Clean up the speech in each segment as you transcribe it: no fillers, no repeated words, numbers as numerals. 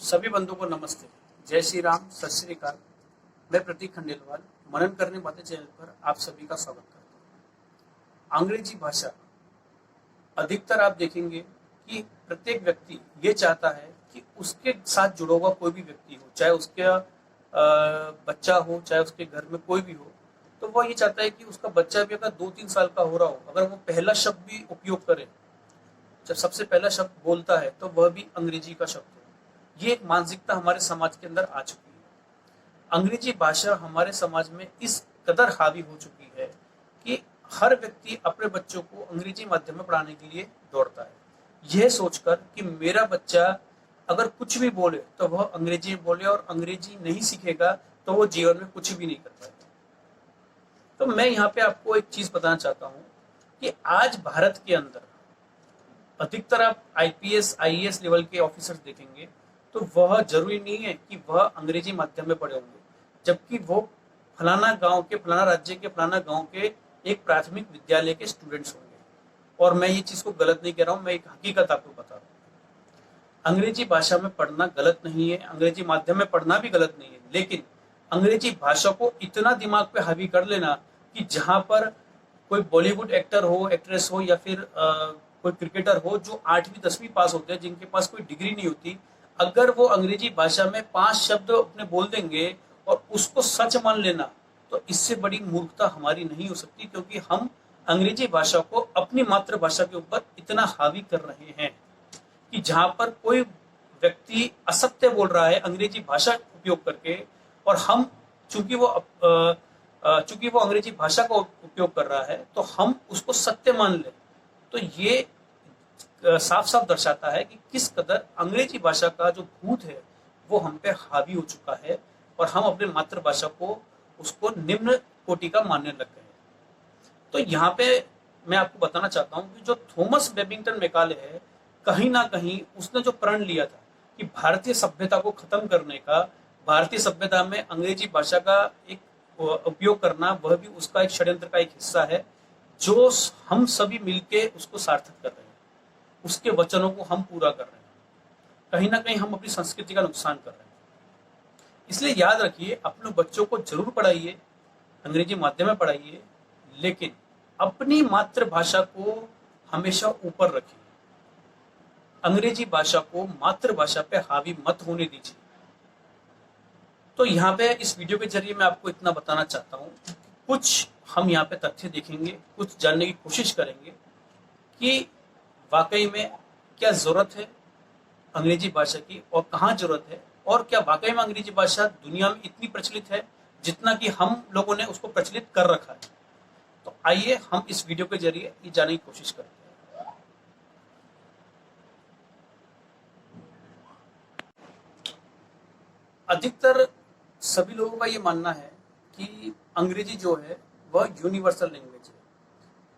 सभी बंधुओं को नमस्ते। जय श्री राम, सत श्री अकाल। मैं प्रतीक खंडेलवाल मनन करने बातें चैनल पर आप सभी का स्वागत करता हूँ। अंग्रेजी भाषा अधिकतर आप देखेंगे कि प्रत्येक व्यक्ति ये चाहता है कि उसके साथ जुड़ा हुआ कोई भी व्यक्ति हो, चाहे उसका बच्चा हो, चाहे उसके घर में कोई भी हो, तो वह ये चाहता है कि उसका बच्चा भी अगर 2-3 साल का हो रहा हो, अगर वो पहला शब्द भी उपयोग करे, जब सबसे पहला शब्द बोलता है तो वह भी अंग्रेजी का शब्द हो। ये एक मानसिकता हमारे समाज के अंदर आ चुकी है। अंग्रेजी भाषा हमारे समाज में इस कदर हावी हो चुकी है कि हर व्यक्ति अपने बच्चों को अंग्रेजी माध्यम में पढ़ाने के लिए दौड़ता है, यह सोचकर कि मेरा बच्चा अगर कुछ भी बोले तो वह अंग्रेजी में बोले, और अंग्रेजी नहीं सीखेगा तो वो जीवन में कुछ भी नहीं कर पाएगा। तो मैं यहाँ पे आपको एक चीज बताना चाहता हूँ कि आज भारत के अंदर अधिकतर आप आईपीएस आईएएस लेवल के ऑफिसर्स देखेंगे तो वह जरूरी नहीं है कि वह अंग्रेजी माध्यम में पढ़े होंगे, जबकि वो फलाना गांव के, फलाना राज्य के, फलाना गांव के एक प्राथमिक विद्यालय के स्टूडेंट्स होंगे। और मैं ये चीज को गलत नहीं कह रहा हूँ, मैं एक हकीकत आपको बता रहा हूँ। अंग्रेजी भाषा में पढ़ना गलत नहीं है, अंग्रेजी माध्यम में पढ़ना भी गलत नहीं है, लेकिन अंग्रेजी भाषा को इतना दिमाग पे हावी कर लेना कि जहां पर कोई बॉलीवुड एक्टर हो, एक्ट्रेस हो, या फिर कोई क्रिकेटर हो जो 8वीं 10वीं पास होते हैं, जिनके पास कोई डिग्री नहीं होती, अगर वो अंग्रेजी भाषा में 5 शब्द अपने बोल देंगे और उसको सच मान लेना, तो इससे बड़ी मूर्खता हमारी नहीं हो सकती, क्योंकि हम अंग्रेजी भाषा को अपनी मातृभाषा के ऊपर इतना हावी कर रहे हैं कि जहां पर कोई व्यक्ति असत्य बोल रहा है अंग्रेजी भाषा उपयोग करके, और हम चूंकि वो अंग्रेजी भाषा का उपयोग कर रहा है तो हम उसको सत्य मान ले, तो ये साफ साफ दर्शाता है कि किस कदर अंग्रेजी भाषा का जो भूत है वो हम पे हावी हो चुका है, और हम अपने मातृभाषा को उसको निम्न कोटि का मानने लग गए हैं। तो यहाँ पे मैं आपको बताना चाहता हूँ कि जो थॉमस बेबिंगटन मैकाले है, कहीं ना कहीं उसने जो प्रण लिया था कि भारतीय सभ्यता को खत्म करने का, भारतीय सभ्यता में अंग्रेजी भाषा का एक उपयोग करना, वह भी उसका एक षड्यंत्र का एक हिस्सा है, जो हम सभी मिलके उसको सार्थक कर रहे हैं। उसके वचनों को हम पूरा कर रहे हैं, कहीं ना कहीं हम अपनी संस्कृति का नुकसान कर रहे हैं। इसलिए याद रखिए, अपने बच्चों को जरूर पढ़ाइए, अंग्रेजी माध्यम में पढ़ाइए, लेकिन अपनी मातृभाषा को हमेशा ऊपर रखिए। अंग्रेजी भाषा को मातृभाषा पे हावी मत होने दीजिए। तो यहाँ पे इस वीडियो के जरिए मैं आपको इतना बताना चाहता हूँ, कुछ हम यहाँ पे तथ्य देखेंगे, कुछ जानने की कोशिश करेंगे कि वाकई में क्या जरूरत है अंग्रेजी भाषा की, और कहाँ जरूरत है, और क्या वाकई में अंग्रेजी भाषा दुनिया में इतनी प्रचलित है जितना कि हम लोगों ने उसको प्रचलित कर रखा है। तो आइए हम इस वीडियो के जरिए ये जानने की कोशिश करते हैं। अधिकतर सभी लोगों का ये मानना है कि अंग्रेजी जो है वह यूनिवर्सल लैंग्वेज है,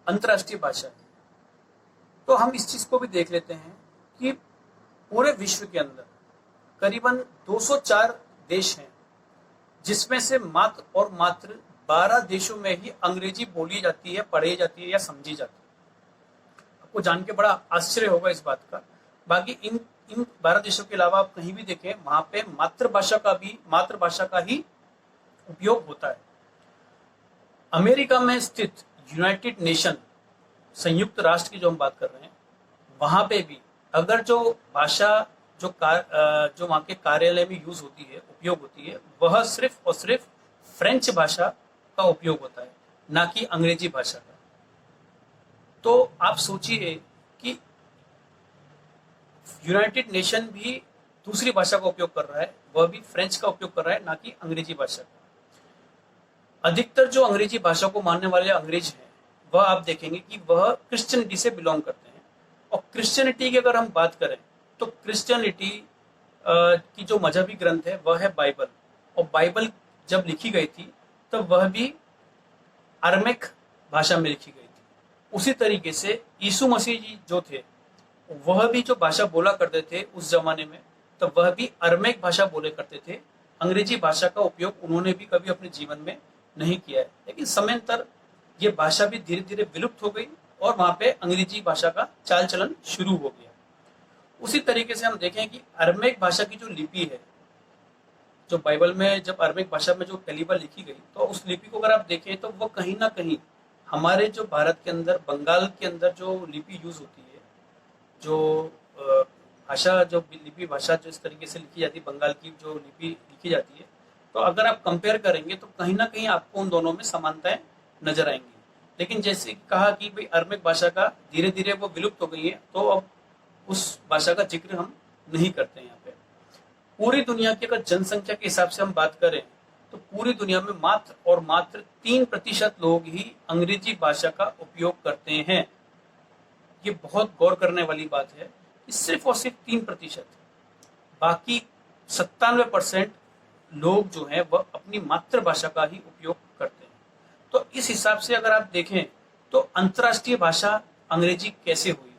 अंतर्राष्ट्रीय भाषा है। तो हम इस चीज को भी देख लेते हैं कि पूरे विश्व के अंदर करीबन 204 देश हैं, जिसमें से मात्र 12 देशों में ही अंग्रेजी बोली जाती है, पढ़ी जाती है या समझी जाती है। आपको जान के बड़ा आश्चर्य होगा इस बात का। बाकी इन 12 देशों के अलावा आप कहीं भी देखें, वहां पे मातृभाषा का ही उपयोग होता है। अमेरिका में स्थित यूनाइटेड नेशन, संयुक्त राष्ट्र की जो हम बात कर रहे हैं, वहां पे भी अगर जो भाषा जो वहां के कार्यालय में यूज होती है, उपयोग होती है, वह सिर्फ और सिर्फ फ्रेंच भाषा का उपयोग होता है, ना कि अंग्रेजी भाषा का। तो आप सोचिए कि यूनाइटेड नेशन भी दूसरी भाषा का उपयोग कर रहा है, वह भी फ्रेंच का उपयोग कर रहा है, ना कि अंग्रेजी भाषा का। अधिकतर जो अंग्रेजी भाषा को मानने वाले अंग्रेज हैं, वह आप देखेंगे कि वह क्रिश्चियनिटी से बिलोंग करते हैं। और क्रिश्चियनिटी की अगर हम बात करें तो क्रिश्चियनिटी की जो मजहबी ग्रंथ है वह है बाइबल। और बाइबल जब लिखी गई थी तब वह भी अरमेक भाषा में लिखी गई थी। उसी तरीके से यीशु मसीह जी जो थे, वह भी जो भाषा बोला करते थे उस जमाने में, तो वह भी अरमेक भाषा बोले करते थे। अंग्रेजी भाषा का उपयोग उन्होंने भी कभी अपने जीवन में नहीं किया है। लेकिन समयान्तर ये भाषा भी धीरे धीरे विलुप्त हो गई और वहां पे अंग्रेजी भाषा का चाल चलन शुरू हो गया। उसी तरीके से हम देखें कि अरमेक भाषा की जो लिपि है, जो बाइबल में जब अरमेक भाषा में जो पहली बार लिखी गई, तो उस लिपि को अगर आप देखें तो वो कहीं ना कहीं हमारे जो भारत के अंदर, बंगाल के अंदर जो लिपि यूज होती है, जो भाषा, जो लिपि भाषा जो इस तरीके से लिखी जाती है, बंगाल की जो लिपि लिखी जाती है, तो अगर आप कंपेयर करेंगे तो कहीं ना कहीं आपको उन दोनों में समानताएं नजर आएंगी। लेकिन जैसे कहा कि भाई अरमेक भाषा का धीरे धीरे वो विलुप्त हो गई है, तो अब उस भाषा का जिक्र हम नहीं करते हैं यहाँ पे। पूरी दुनिया की अगर जनसंख्या के हिसाब से हम बात करें तो पूरी दुनिया में मात्र और मात्र 3% लोग ही अंग्रेजी भाषा का उपयोग करते हैं। ये बहुत गौर करने वाली बात है कि सिर्फ और सिर्फ 3%, बाकी 97% लोग जो हैं वह अपनी मातृभाषा का ही उपयोग करते हैं। तो इस हिसाब से अगर आप देखें तो अंतर्राष्ट्रीय भाषा अंग्रेजी कैसे हुई?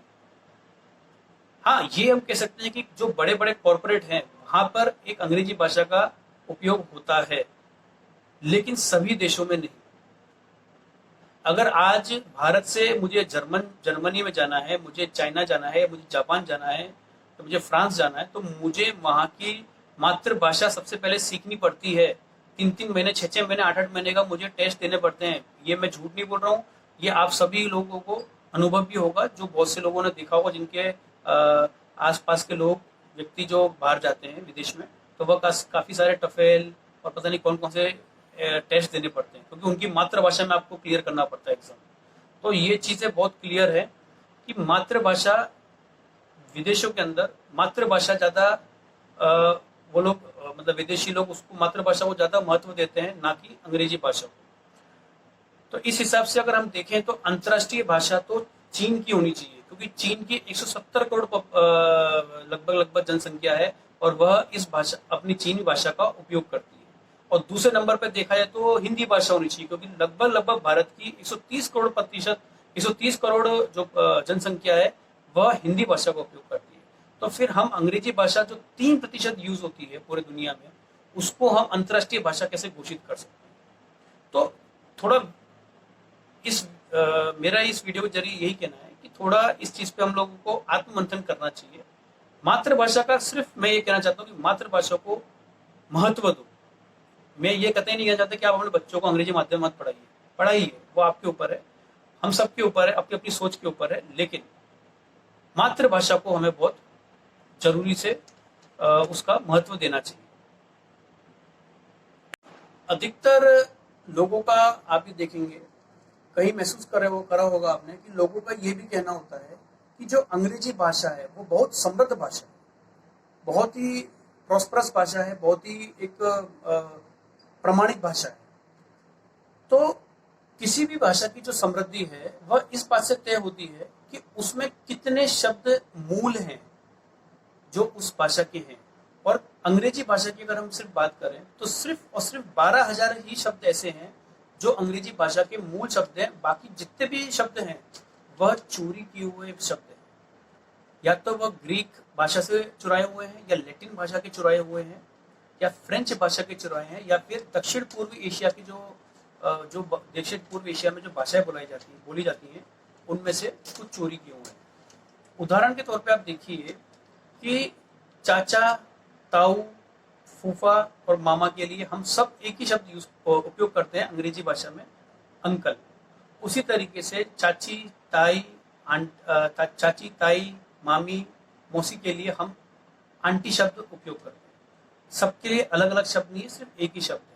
हाँ, ये हम कह सकते हैं कि जो बड़े बड़े कॉरपोरेट हैं वहां पर एक अंग्रेजी भाषा का उपयोग होता है, लेकिन सभी देशों में नहीं। अगर आज भारत से मुझे जर्मनी में जाना है, मुझे चाइना जाना है, मुझे जापान जाना है, तो मुझे फ्रांस जाना है, तो मुझे वहां की मातृभाषा सबसे पहले सीखनी पड़ती है। 3-3 महीने, 6-6 महीने, 8-8 महीने का मुझे टेस्ट देने पड़ते हैं। ये मैं झूठ नहीं बोल रहा हूँ, ये आप सभी लोगों को अनुभव भी होगा, जो बहुत से लोगों ने देखा होगा, जिनके आसपास के लोग, व्यक्ति जो बाहर जाते हैं विदेश में, तो वह काफी सारे टफेल और पता नहीं कौन कौन से टेस्ट देने पड़ते हैं, क्योंकि उनकी मातृभाषा में आपको क्लियर करना पड़ता है एग्जाम। तो ये चीजें बहुत क्लियर है कि मातृभाषा, विदेशों के अंदर मातृभाषा ज्यादा, वो लोग मतलब विदेशी लोग उसको, मातृभाषा को ज्यादा महत्व देते हैं, ना कि अंग्रेजी भाषा को। तो इस हिसाब से अगर हम देखें तो अंतर्राष्ट्रीय भाषा तो चीन की होनी चाहिए, क्योंकि चीन की 170 करोड़ लगभग जनसंख्या है और वह इस भाषा, अपनी चीनी भाषा का उपयोग करती है। और दूसरे नंबर पर देखा जाए तो हिंदी भाषा होनी चाहिए, क्योंकि लगभग भारत की 130 करोड़ जो जनसंख्या है वह हिंदी भाषा का उपयोग करती है। तो फिर हम अंग्रेजी भाषा जो 3% यूज होती है पूरे दुनिया में, उसको हम अंतर्राष्ट्रीय भाषा कैसे घोषित कर सकते हैं? तो थोड़ा मेरा इस वीडियो के जरिए यही कहना है कि थोड़ा इस चीज पे हम लोगों को आत्ममंथन करना चाहिए। मातृभाषा का सिर्फ मैं ये कहना चाहता हूँ कि मातृभाषा को महत्व दो। मैं ये कतई नहीं कहना चाहता कि आप अपने बच्चों को अंग्रेजी माध्यम मत पढ़ाइए, वो आपके ऊपर है, हम सबके ऊपर है, अपनी अपनी सोच के ऊपर है, लेकिन मातृभाषा को हमें बहुत जरूरी से उसका महत्व देना चाहिए। अधिकतर लोगों का आप ये देखेंगे, कहीं महसूस करा होगा आपने कि लोगों का ये भी कहना होता है कि जो अंग्रेजी भाषा है वो बहुत समृद्ध भाषा है, बहुत ही प्रॉस्परस भाषा है, बहुत ही एक प्रमाणिक भाषा है। तो किसी भी भाषा की जो समृद्धि है वह इस बात से तय होती है कि उसमें कितने शब्द मूल हैं जो उस भाषा के हैं। और अंग्रेजी भाषा की अगर हम सिर्फ बात करें तो सिर्फ और सिर्फ 12,000 ही शब्द ऐसे हैं जो अंग्रेजी भाषा के मूल शब्द हैं। बाकी जितने भी शब्द हैं वह चोरी किए हुए शब्द हैं, या तो वह ग्रीक भाषा से चुराए हुए हैं, या लैटिन भाषा के चुराए हुए हैं, या फ्रेंच भाषा के चुराए हैं, या फिर दक्षिण पूर्व एशिया की जो दक्षिण पूर्व एशिया में जो भाषाएं बोली जाती हैं उनमें से कुछ चोरी किए हुए हैं। उदाहरण के तौर पे आप देखिए कि चाचा, ताऊ, फूफा और मामा के लिए हम सब एक ही शब्द उपयोग करते हैं अंग्रेजी भाषा में, अंकल। उसी तरीके से चाची, ताई, मामी, मौसी के लिए हम आंटी शब्द उपयोग करते हैं। सबके लिए अलग अलग शब्द नहीं है, सिर्फ एक ही शब्द है।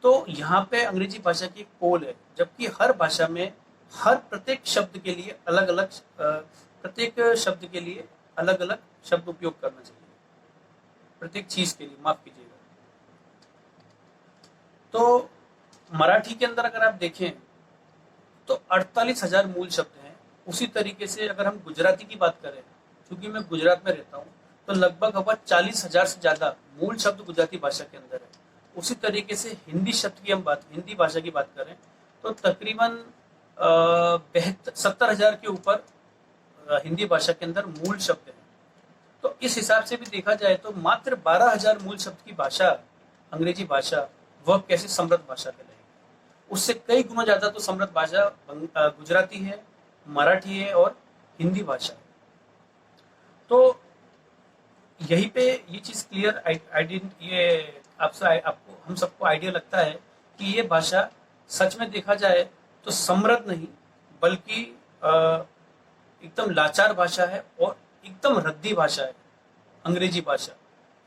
तो यहाँ पे अंग्रेजी भाषा की एक पोल है, जबकि हर भाषा में हर प्रत्येक शब्द के लिए अलग अलग शब्द उपयोग करना चाहिए, प्रत्येक चीज के लिए, माफ कीजिएगा। तो मराठी के अंदर अगर आप देखें तो 48,000 मूल शब्द हैं। उसी तरीके से अगर हम गुजराती की बात करें, क्योंकि मैं गुजरात में रहता हूँ, तो लगभग 40,000 से ज्यादा मूल शब्द गुजराती भाषा के अंदर है। उसी तरीके से हिंदी भाषा की बात करें तो तकरीबन 70,000 के ऊपर हिंदी भाषा के अंदर मूल शब्द हैं। तो इस हिसाब से भी देखा जाए तो मात्र 12,000 मूल शब्द की भाषा, अंग्रेजी भाषा, वह कैसे समृद्ध भाषा कहलाएगी? उससे कई गुना ज्यादा तो समृद्ध भाषा गुजराती है, मराठी है और हिंदी भाषा है। तो यहीं पे ये चीज क्लियर ये आपको हम सबको आइडिया लगता है कि ये भाषा सच में देखा जाए तो समृद्ध नहीं बल्कि एकदम लाचार भाषा है और एकदम रद्दी भाषा है अंग्रेजी भाषा,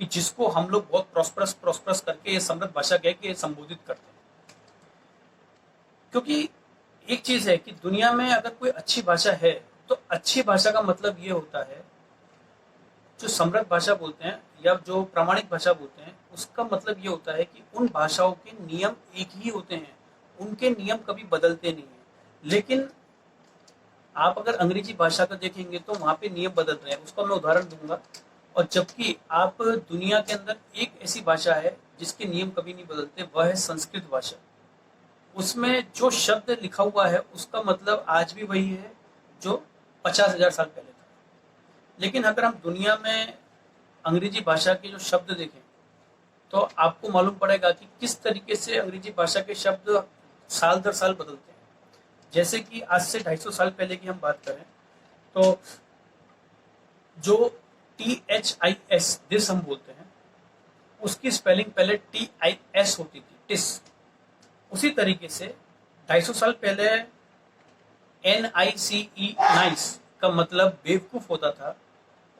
कि जिसको हम लोग बहुत प्रॉस्परस करके ये समृद्ध भाषा कह के संबोधित करते हैं। क्योंकि एक चीज है कि दुनिया में अगर कोई अच्छी भाषा है तो अच्छी भाषा का मतलब ये होता है, जो समृद्ध भाषा बोलते हैं या जो प्रामाणिक भाषा बोलते हैं उसका मतलब ये होता है कि उन भाषाओं के नियम एक ही होते हैं, उनके नियम कभी बदलते नहीं है। लेकिन आप अगर अंग्रेजी भाषा का देखेंगे तो वहां पे नियम बदल रहे हैं, उसका मैं उदाहरण दूंगा। और जबकि आप दुनिया के अंदर एक ऐसी भाषा है जिसके नियम कभी नहीं बदलते, वह है संस्कृत भाषा। उसमें जो शब्द लिखा हुआ है उसका मतलब आज भी वही है जो 50,000 साल पहले था। लेकिन अगर हम दुनिया में अंग्रेजी भाषा के जो शब्द देखें तो आपको मालूम पड़ेगा कि किस तरीके से अंग्रेजी भाषा के शब्द साल दर साल बदलते हैं। जैसे कि आज से 250 साल पहले की हम बात करें तो जो THIS दिस हम बोलते हैं उसकी स्पेलिंग पहले TIS होती थी, टिस। उसी तरीके से 250 साल पहले NICE नाइस का मतलब बेवकूफ होता था,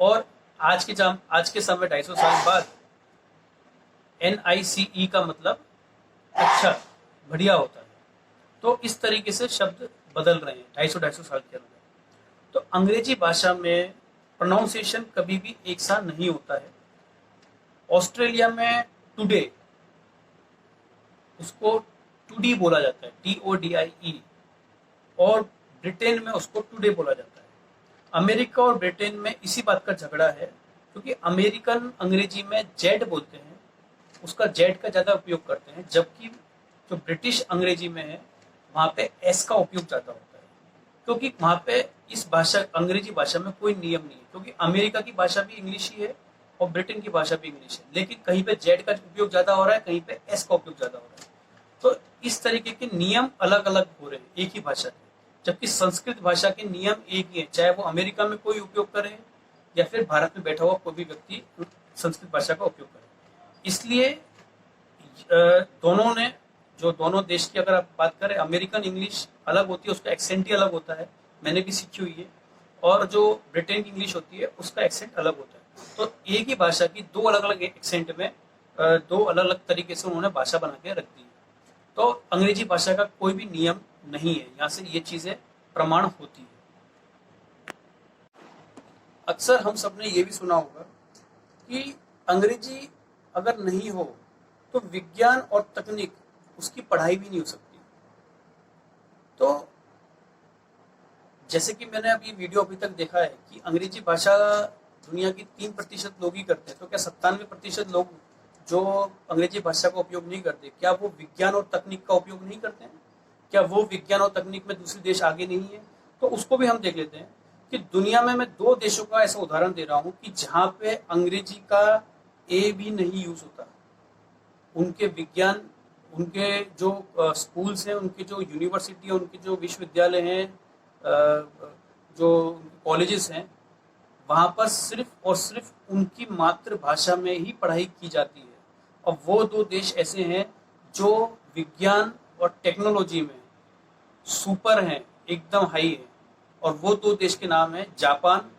और आज के समय 250 साल बाद NICE का मतलब अच्छा बढ़िया होता है। तो इस तरीके से शब्द बदल रहे हैं 250 साल के अंदर। तो अंग्रेजी भाषा में प्रोनाउंसिएशन कभी भी एक सा नहीं होता है। ऑस्ट्रेलिया में टुडे उसको टुडी बोला जाता है, TODIE, और ब्रिटेन में उसको टुडे बोला जाता है। अमेरिका और ब्रिटेन में इसी बात का झगड़ा है क्योंकि अमेरिकन अंग्रेजी में जेड बोलते हैं, उसका जेड का ज्यादा उपयोग करते हैं, जबकि जो ब्रिटिश अंग्रेजी में है वहां पे एस का उपयोग ज्यादा होता है। क्योंकि वहां पे इस भाषा अंग्रेजी भाषा में कोई नियम नहीं है, क्योंकि अमेरिका की भाषा भी इंग्लिश ही है और ब्रिटेन की भाषा भी इंग्लिश है, लेकिन कहीं पे जेड का उपयोग ज्यादा हो रहा है, कहीं पे एस का उपयोग ज्यादा हो रहा है। तो इस तरीके के नियम अलग अलग हो रहे हैं एक ही भाषा के, जबकि संस्कृत भाषा के नियम एक ही है, चाहे वो अमेरिका में कोई उपयोग करे या फिर भारत में बैठा हुआ कोई भी व्यक्ति संस्कृत भाषा का उपयोग करे। इसलिए दोनों देश की अगर आप बात करें, अमेरिकन इंग्लिश अलग होती है, उसका एक्सेंट ही अलग होता है, मैंने भी सीखी हुई है, और जो ब्रिटेन की इंग्लिश होती है उसका एक्सेंट अलग होता है। तो एक ही भाषा की दो अलग अलग एक्सेंट में दो अलग अलग तरीके से उन्होंने भाषा बना के रख दी है। तो अंग्रेजी भाषा का कोई भी नियम नहीं है, यहाँ से ये चीजें प्रमाण होती है। अक्सर हम सबने ये भी सुना होगा कि अंग्रेजी अगर नहीं हो तो विज्ञान और तकनीक उसकी पढ़ाई भी नहीं हो सकती। तो जैसे कि मैंने अभी वीडियो अभी तक देखा है कि अंग्रेजी भाषा दुनिया की 3% लोग ही करते हैं, तो क्या 97% लोग जो अंग्रेजी भाषा का उपयोग नहीं करते, क्या वो विज्ञान और तकनीक का उपयोग नहीं करते हैं? क्या वो विज्ञान और तकनीक में दूसरे देश आगे नहीं है? तो उसको भी हम देख लेते हैं कि दुनिया में मैं 2 देशों का ऐसा उदाहरण दे रहा हूं कि जहां पे अंग्रेजी का ए भी नहीं यूज होता। उनके विज्ञान, उनके जो स्कूल्स हैं, उनके जो यूनिवर्सिटी है, उनके जो विश्वविद्यालय हैं, जो कॉलेजेस हैं, वहां पर सिर्फ और सिर्फ उनकी मातृभाषा में ही पढ़ाई की जाती है। और वो 2 देश ऐसे हैं जो विज्ञान और टेक्नोलॉजी में सुपर हैं, एकदम हाई है, और वो 2 देश के नाम है जापान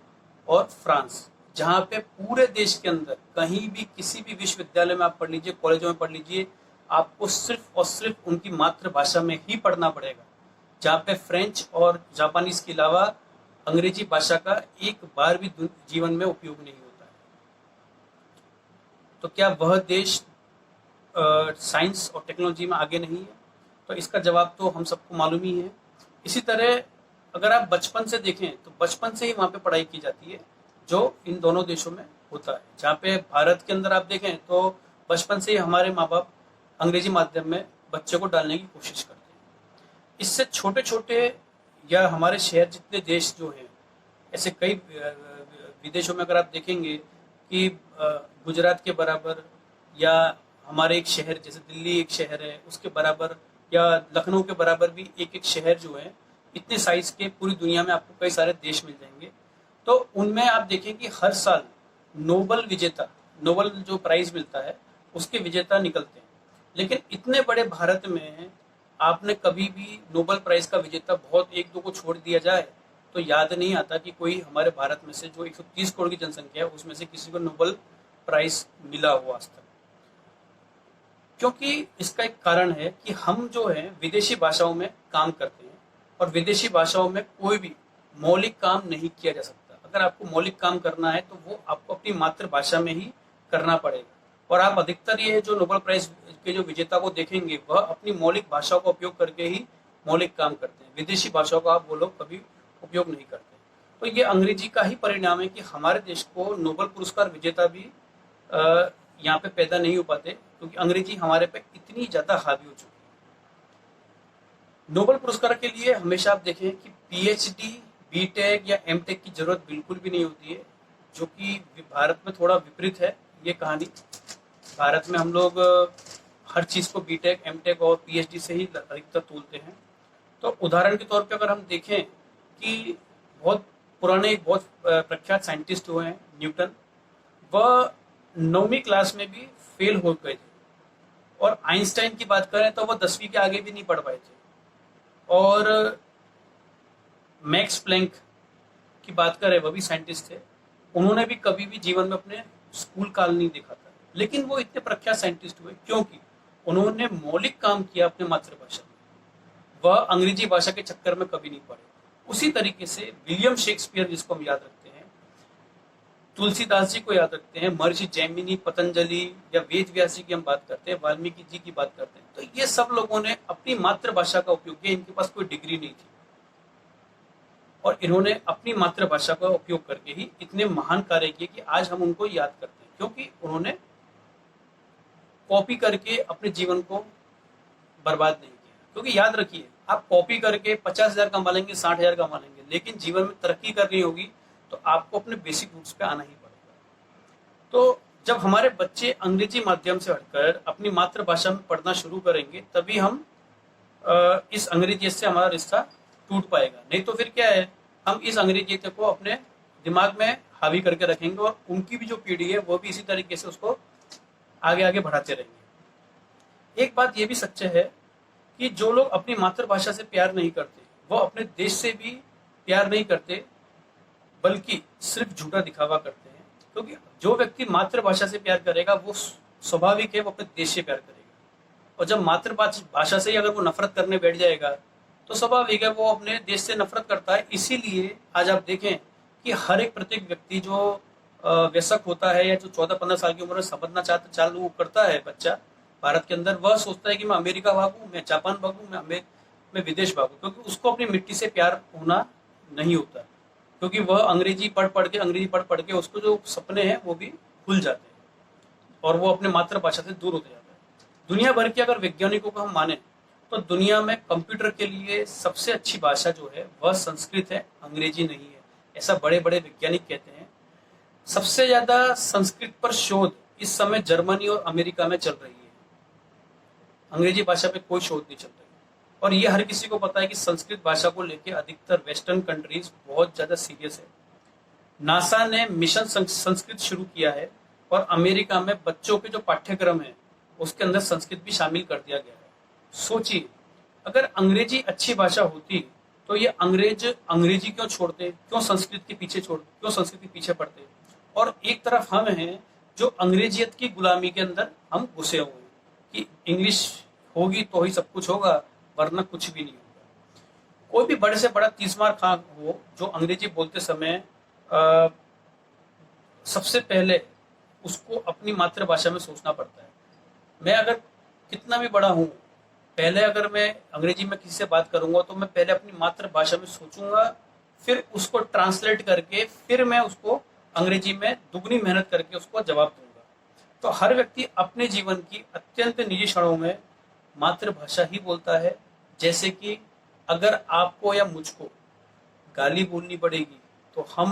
और फ्रांस। जहाँ पे पूरे देश के अंदर कहीं भी किसी भी विश्वविद्यालय में आप पढ़ लीजिए, कॉलेजों में पढ़ लीजिए, आपको सिर्फ और सिर्फ उनकी मातृभाषा में ही पढ़ना पड़ेगा। जहाँ पे फ्रेंच और जापानीज के अलावा अंग्रेजी भाषा का एक बार भी जीवन में उपयोग नहीं होता है। तो क्या वह देश साइंस और टेक्नोलॉजी में आगे नहीं है? तो इसका जवाब तो हम सबको मालूम ही है। इसी तरह अगर आप बचपन से देखें तो बचपन से ही वहाँ पे पढ़ाई की जाती है जो इन दोनों देशों में होता है। जहाँ पे भारत के अंदर आप देखें तो बचपन से ही हमारे माँ बाप अंग्रेजी माध्यम में बच्चे को डालने की कोशिश करते हैं। इससे छोटे छोटे या हमारे शहर जितने देश जो हैं, ऐसे कई विदेशों में अगर आप देखेंगे कि गुजरात के बराबर या हमारे एक शहर जैसे दिल्ली एक शहर है उसके बराबर, या लखनऊ के बराबर भी एक एक शहर जो है, इतने साइज के पूरी दुनिया में आपको कई सारे देश मिल जाएंगे। तो उनमें आप देखें कि हर साल नोबल विजेता, नोबल जो प्राइज मिलता है उसके विजेता निकलते हैं। लेकिन इतने बड़े भारत में आपने कभी भी नोबेल प्राइज का विजेता बहुत एक दो को छोड़ दिया जाए तो याद नहीं आता कि कोई हमारे भारत में से जो 130 करोड़ की जनसंख्या है उसमें से किसी को नोबेल प्राइज मिला हो आज तक। क्योंकि इसका एक कारण है कि हम जो है विदेशी भाषाओं में काम करते हैं और विदेशी भाषाओं में कोई भी मौलिक काम नहीं किया जा सकता। अगर आपको मौलिक काम करना है तो वो आपको अपनी मातृभाषा में ही करना पड़ेगा। और आप अधिकतर ये जो नोबेल प्राइज के जो विजेता को देखेंगे वह अपनी मौलिक भाषाओं का उपयोग करके ही मौलिक काम करते हैं। विदेशी भाषाओं का आप वो लोग कभी उपयोग नहीं करते। तो ये अंग्रेजी का ही परिणाम है कि हमारे देश को नोबेल पुरस्कार विजेता भी यहाँ पे पैदा नहीं हो पाते क्योंकि अंग्रेजी हमारे पे इतनी ज्यादा हावी हो चुकी है। नोबेल पुरस्कार के लिए हमेशा आप देखें कि पीएचडी, बीटेक या एमटेक की जरूरत बिल्कुल भी नहीं होती है, जो कि भारत में थोड़ा विपरीत है ये कहानी। भारत में हम लोग हर चीज को बीटेक, एमटेक और पीएचडी से ही अधिकतर तोलते हैं। तो उदाहरण के तौर पे अगर हम देखें कि बहुत पुराने बहुत प्रख्यात साइंटिस्ट हुए हैं न्यूटन, वह 9वीं क्लास में भी फेल हो गए थे। और आइंस्टाइन की बात करें तो वह 10वीं के आगे भी नहीं पढ़ पाए थे। और मैक्स प्लैंक की बात करें, वह भी साइंटिस्ट थे, उन्होंने भी कभी भी जीवन में अपने स्कूल काल नहीं देखा था। लेकिन वो इतने प्रख्यात साइंटिस्ट हुए क्योंकि उन्होंने मौलिक काम किया अपने मातृभाषा में। वह अंग्रेजी भाषा के चक्कर में कभी नहीं पड़े। उसी तरीके से विलियम शेक्सपियर, जिसको हम याद रखते हैं, तुलसीदास जी को याद रखते हैं, महर्षि जैमिनी, पतंजलि या वेद व्यास जी की हम बात करते हैं, वाल्मीकि जी की बात करते हैं, तो ये सब लोगों ने अपनी मातृभाषा का उपयोग किया। इनके पास कोई डिग्री नहीं थी और इन्होंने अपनी मातृभाषा का उपयोग करके ही इतने महान कार्य किए कि आज हम उनको याद करते हैं, क्योंकि उन्होंने कॉपी करके अपने जीवन को बर्बाद नहीं किया। क्योंकि याद रखिए, आप कॉपी करके 50,000 कमा लेंगे, 60,000 कमा लेंगे, लेकिन जीवन में तरक्की करनी होगी तो आपको अपने बेसिक रूट्स पे आना ही पड़ेगा। तो जब हमारे बच्चे अंग्रेजी माध्यम से हटकर अपनी मातृभाषा में पढ़ना शुरू करेंगे तभी हम इस अंग्रेजी से हमारा रिश्ता टूट पाएगा। नहीं तो फिर क्या है, हम इस अंग्रेजियत को अपने दिमाग में हावी करके रखेंगे और उनकी भी जो पीढ़ी है वो भी इसी तरीके से उसको आगे आगे बढ़ाते रहेंगे। एक बात ये भी सच्चा है कि जो लोग अपनी मातृभाषा से प्यार नहीं करते वो अपने देश से भी प्यार नहीं करते, बल्कि सिर्फ झूठा दिखावा करते हैं। क्योंकि जो व्यक्ति मातृभाषा से प्यार करेगा वो स्वाभाविक है वो अपने देश से प्यार करेगा। और जब मातृभाषा से ही अगर वो नफरत करने बैठ जाएगा तो स्वाभाविक है वो अपने देश से नफरत करता है। इसीलिए आज आप देखें कि हर एक प्रत्येक व्यक्ति जो वयस्क होता है या जो 14-15 साल की उम्र में समझना चालू करता है बच्चा भारत के अंदर, वह सोचता है कि मैं अमेरिका भागूं, मैं जापान भागूं, मैं विदेश भागूं, क्योंकि उसको अपनी मिट्टी से प्यार होना नहीं होता। क्योंकि वह अंग्रेजी पढ़ पढ़ के उसको जो सपने हैं वो भी भूल जाते हैं और वो अपने मातृभाषा से दूर होते जाता है। दुनिया भर के अगर वैज्ञानिकों को हम माने तो दुनिया में कंप्यूटर के लिए सबसे अच्छी भाषा जो है वह संस्कृत है, अंग्रेजी नहीं है। ऐसा बड़े बड़े वैज्ञानिक कहते हैं। सबसे ज्यादा संस्कृत पर शोध इस समय जर्मनी और अमेरिका में चल रही है। अंग्रेजी भाषा पे कोई शोध नहीं चल रही। और ये हर किसी को पता है कि संस्कृत भाषा को लेकर अधिकतर वेस्टर्न कंट्रीज बहुत ज्यादा सीरियस है। नासा ने मिशन संस्कृत शुरू किया है और अमेरिका में बच्चों के जो पाठ्यक्रम है उसके अंदर संस्कृत भी शामिल कर दिया गया है। सोचिए, अगर अंग्रेजी अच्छी भाषा होती तो ये अंग्रेजी क्यों छोड़ते, क्यों संस्कृत के पीछे पड़ते। और एक तरफ हम हैं जो अंग्रेजियत की गुलामी के अंदर हम घुसे हुए हैं कि इंग्लिश होगी तो ही सब कुछ होगा, वरना कुछ भी नहीं होगा। कोई भी बड़े से बड़ा तीसमार खां हो जो अंग्रेजी बोलते समय सबसे पहले उसको अपनी मातृभाषा में सोचना पड़ता है। मैं अगर कितना भी बड़ा हूं, पहले अगर मैं अंग्रेजी में किसी से बात करूंगा तो मैं पहले अपनी मातृभाषा में सोचूंगा, फिर उसको ट्रांसलेट करके फिर मैं उसको अंग्रेजी में दुगनी मेहनत करके उसको जवाब दूंगा। तो हर व्यक्ति अपने जीवन की अत्यंत निजी क्षणों में मातृभाषा ही बोलता है। जैसे कि अगर आपको या मुझको गाली बोलनी पड़ेगी तो हम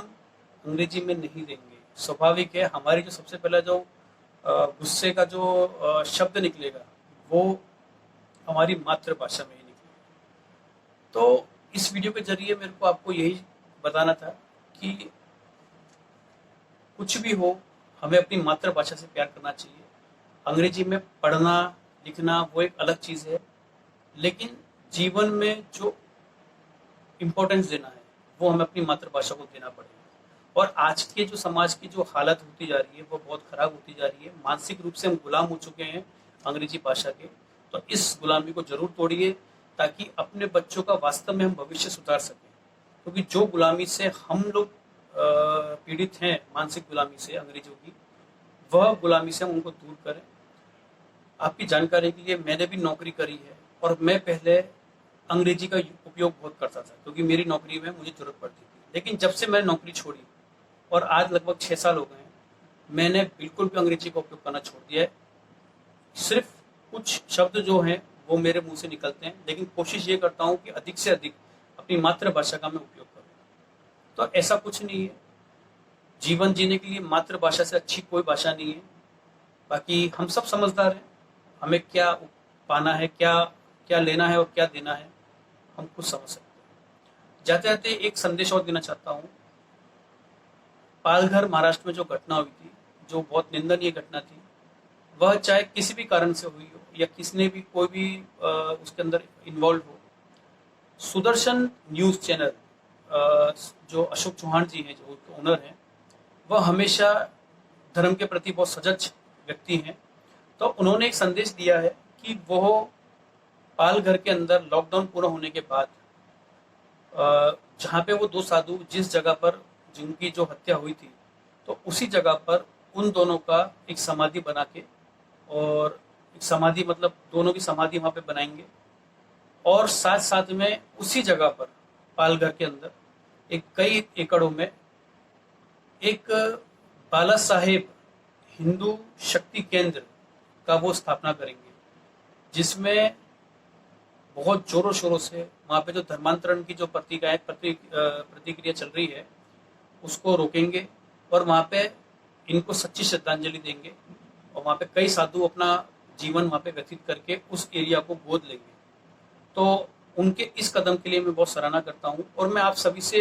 अंग्रेजी में नहीं देंगे। स्वाभाविक है, हमारी जो सबसे पहला जो गुस्से का जो शब्द निकलेगा वो हमारी मातृभाषा में ही निकलेगा। तो इस वीडियो के जरिए मेरे को आपको यही बताना था कि कुछ भी हो, हमें अपनी मातृभाषा से प्यार करना चाहिए। अंग्रेजी में पढ़ना लिखना वो एक अलग चीज़ है, लेकिन जीवन में जो इम्पोर्टेंस देना है वो हमें अपनी मातृभाषा को देना पड़ेगा। और आज के जो समाज की जो हालत होती जा रही है वो बहुत खराब होती जा रही है। मानसिक रूप से हम गुलाम हो चुके हैं अंग्रेजी भाषा के। तो इस गुलामी को जरूर तोड़िए ताकि अपने बच्चों का वास्तव में हम भविष्य सुधार सकें, क्योंकि जो गुलामी से हम लोग पीड़ित हैं, मानसिक गुलामी से अंग्रेजों की, वह गुलामी से हम उनको दूर करें। आपकी जानकारी के लिए मैंने भी नौकरी करी है और मैं पहले अंग्रेजी का उपयोग बहुत करता था क्योंकि मेरी नौकरी में मुझे जरूरत पड़ती थी। लेकिन जब से मैंने नौकरी छोड़ी और आज लगभग 6 साल हो गए हैं, मैंने बिल्कुल भी अंग्रेजी का उपयोग करना छोड़ दिया है। सिर्फ कुछ शब्द जो हैं वो मेरे मुंह से निकलते हैं, लेकिन कोशिश ये करता हूँ कि अधिक से अधिक अपनी मातृभाषा का मैं उपयोग करूँ। तो ऐसा कुछ नहीं है, जीवन जीने के लिए मातृभाषा से अच्छी कोई भाषा नहीं है। बाकी हम सब समझदार हैं, हमें क्या पाना है, क्या क्या लेना है और क्या देना है, हम खुद समझ सकते हैं। जाते जाते एक संदेश और देना चाहता हूँ। पालघर महाराष्ट्र में जो घटना हुई थी, जो बहुत निंदनीय घटना थी, वह चाहे किसी भी कारण से हुई हो या किसने भी कोई भी उसके अंदर इन्वॉल्व हो, सुदर्शन न्यूज़ चैनल जो अशोक चौहान जी हैं, जो ओनर हैं, वह हमेशा धर्म के प्रति बहुत सजग व्यक्ति हैं। तो उन्होंने एक संदेश दिया है कि वो पालघर के अंदर लॉकडाउन पूरा होने के बाद जहाँ पे वो 2 साधु जिस जगह पर जिनकी जो हत्या हुई थी, तो उसी जगह पर उन दोनों का एक समाधि बना के, और एक समाधि मतलब दोनों की समाधि वहाँ पे बनाएंगे, और साथ साथ में उसी जगह पर पालघर के अंदर एक कई एकड़ों में एक बाला साहेब हिंदू शक्ति केंद्र का वो स्थापना करेंगे, जिसमें बहुत जोरों शोरों से वहाँ पे जो धर्मांतरण की जो प्रतिक्रिया चल रही है उसको रोकेंगे, और वहाँ पे इनको सच्ची श्रद्धांजलि देंगे, और वहाँ पे कई साधु अपना जीवन वहाँ पे व्यतीत करके उस एरिया को गोद लेंगे। तो उनके इस कदम के लिए मैं बहुत सराहना करता हूँ, और मैं आप सभी से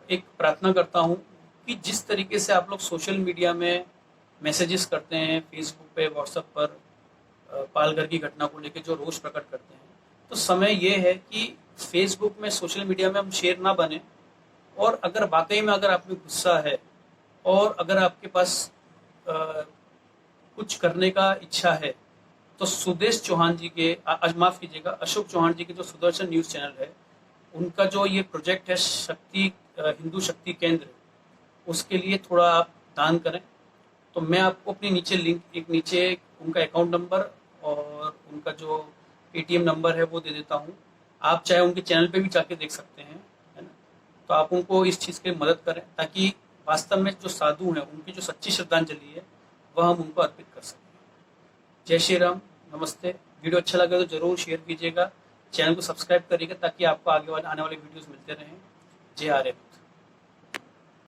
एक प्रार्थना करता हूँ कि जिस तरीके से आप लोग सोशल मीडिया में मैसेजेस करते हैं, फेसबुक पे, व्हाट्सएप पर पालघर की घटना को लेकर जो रोष प्रकट करते हैं, तो समय ये है कि फेसबुक में, सोशल मीडिया में हम शेर ना बने, और अगर वाकई में अगर आप में गुस्सा है और अगर आपके पास कुछ करने का इच्छा है, तो सुदेश चौहान जी के माफ कीजिएगा, अशोक चौहान जी के जो सुदर्शन न्यूज़ चैनल है, उनका जो ये प्रोजेक्ट है हिंदू शक्ति केंद्र, उसके लिए थोड़ा आप दान करें। तो मैं आपको अपनी नीचे उनका अकाउंट नंबर और उनका जो पेटीएम नंबर है वो दे देता हूँ। आप चाहे उनके चैनल पे भी जाके देख सकते हैं, है ना। तो आप उनको इस चीज़ के मदद करें ताकि वास्तव में जो साधु हैं उनकी जो सच्ची श्रद्धांजलि है वह हम उनको अर्पित कर सकें। जय श्री राम, नमस्ते। वीडियो अच्छा लगे तो जरूर शेयर कीजिएगा, चैनल को सब्सक्राइब करिएगा ताकि आपको आने वाले वीडियोस मिलते रहें। जय आर्य।